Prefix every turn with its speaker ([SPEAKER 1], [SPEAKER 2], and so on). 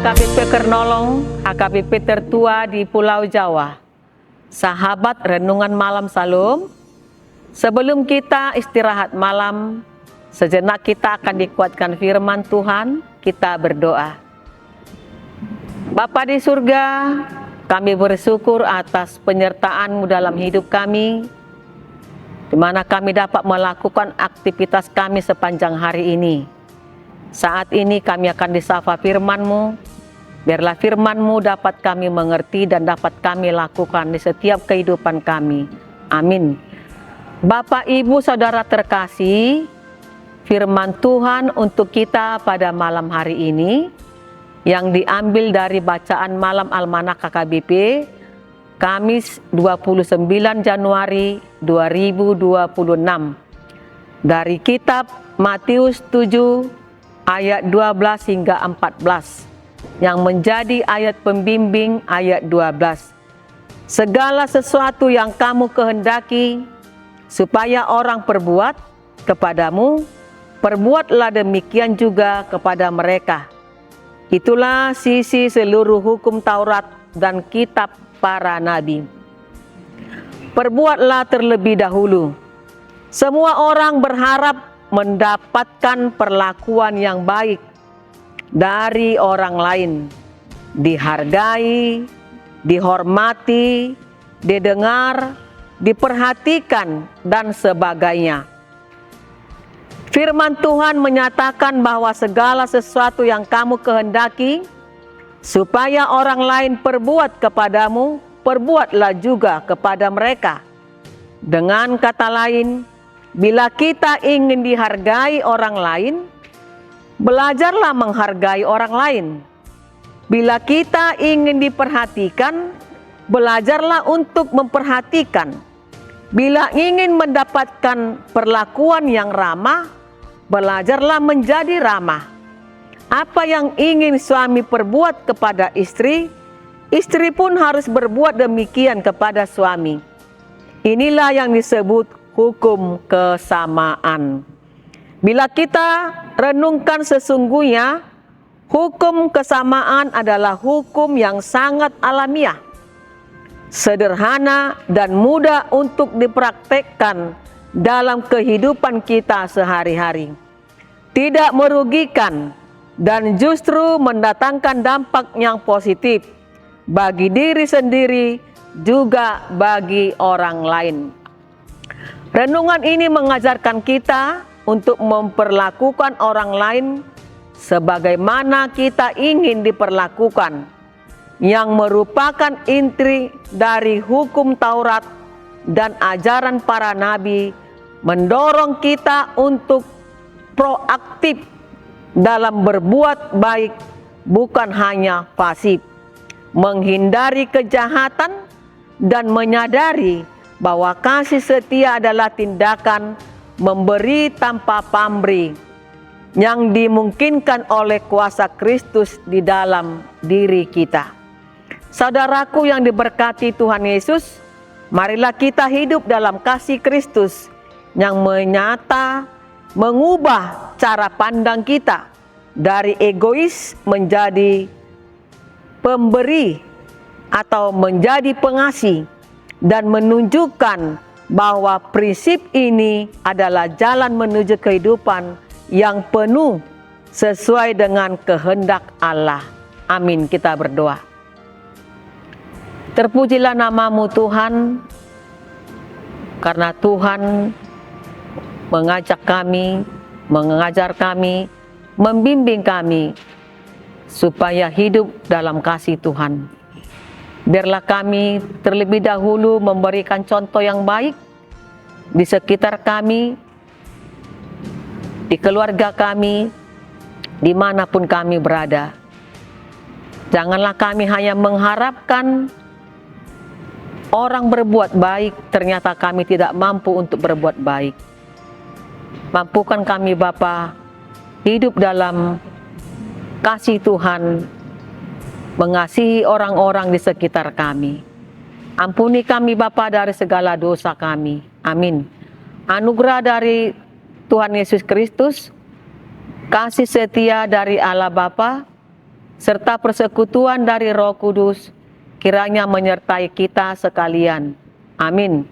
[SPEAKER 1] HKBP Kernolong, HKBP tertua di Pulau Jawa. Sahabat Renungan Malam Salam, sebelum kita istirahat malam, sejenak kita akan dikuatkan firman Tuhan. Kita berdoa. Bapa di surga, kami bersyukur atas penyertaan-Mu dalam hidup kami, di mana kami dapat melakukan aktivitas kami sepanjang hari ini. Saat ini kami akan disapa firman-Mu, biarlah firman-Mu dapat kami mengerti dan dapat kami lakukan di setiap kehidupan kami. Amin. Bapak, Ibu, Saudara terkasih, firman Tuhan untuk kita pada malam hari ini, yang diambil dari bacaan malam Almanak KKBP, Kamis 29 Januari 2026, dari kitab Matius 7, ayat 12 hingga 14, yang menjadi ayat pembimbing ayat 12. Segala sesuatu yang kamu kehendaki supaya orang perbuat kepadamu, perbuatlah demikian juga kepada mereka. Itulah sisi seluruh hukum Taurat dan kitab para nabi. Perbuatlah terlebih dahulu. Semua orang berharap mendapatkan perlakuan yang baik dari orang lain, dihargai, dihormati, didengar, diperhatikan, dan sebagainya. Firman Tuhan menyatakan bahwa segala sesuatu yang kamu kehendaki supaya orang lain perbuat kepadamu, perbuatlah juga kepada mereka. Dengan kata lain, bila kita ingin dihargai orang lain, belajarlah menghargai orang lain. Bila kita ingin diperhatikan, belajarlah untuk memperhatikan. Bila ingin mendapatkan perlakuan yang ramah, belajarlah menjadi ramah. Apa yang ingin suami perbuat kepada istri, istri pun harus berbuat demikian kepada suami. Inilah yang disebut hukum kesamaan. Bila kita renungkan sesungguhnya, hukum kesamaan adalah hukum yang sangat alamiah, sederhana dan mudah untuk dipraktekkan dalam kehidupan kita sehari-hari. Tidak merugikan dan justru mendatangkan dampak yang positif bagi diri sendiri juga bagi orang lain. Renungan ini mengajarkan kita untuk memperlakukan orang lain sebagaimana kita ingin diperlakukan, yang merupakan inti dari hukum Taurat dan ajaran para nabi, mendorong kita untuk proaktif dalam berbuat baik, bukan hanya pasif, menghindari kejahatan dan menyadari bahwa kasih setia adalah tindakan memberi tanpa pamrih yang dimungkinkan oleh kuasa Kristus di dalam diri kita. Saudaraku yang diberkati Tuhan Yesus, marilah kita hidup dalam kasih Kristus yang menyata mengubah cara pandang kita dari egois menjadi pemberi atau menjadi pengasih, dan menunjukkan bahwa prinsip ini adalah jalan menuju kehidupan yang penuh sesuai dengan kehendak Allah. Amin. Kita berdoa. Terpujilah nama-Mu Tuhan, karena Tuhan mengajak kami, mengajar kami, membimbing kami supaya hidup dalam kasih Tuhan. Biarlah kami terlebih dahulu memberikan contoh yang baik di sekitar kami, di keluarga kami, dimanapun kami berada. Janganlah kami hanya mengharapkan orang berbuat baik, ternyata kami tidak mampu untuk berbuat baik. Mampukan kami Bapa hidup dalam kasih Tuhan, mengasihi orang-orang di sekitar kami. Ampuni kami Bapa dari segala dosa kami. Amin. Anugerah dari Tuhan Yesus Kristus, kasih setia dari Allah Bapa, serta persekutuan dari Roh Kudus kiranya menyertai kita sekalian. Amin.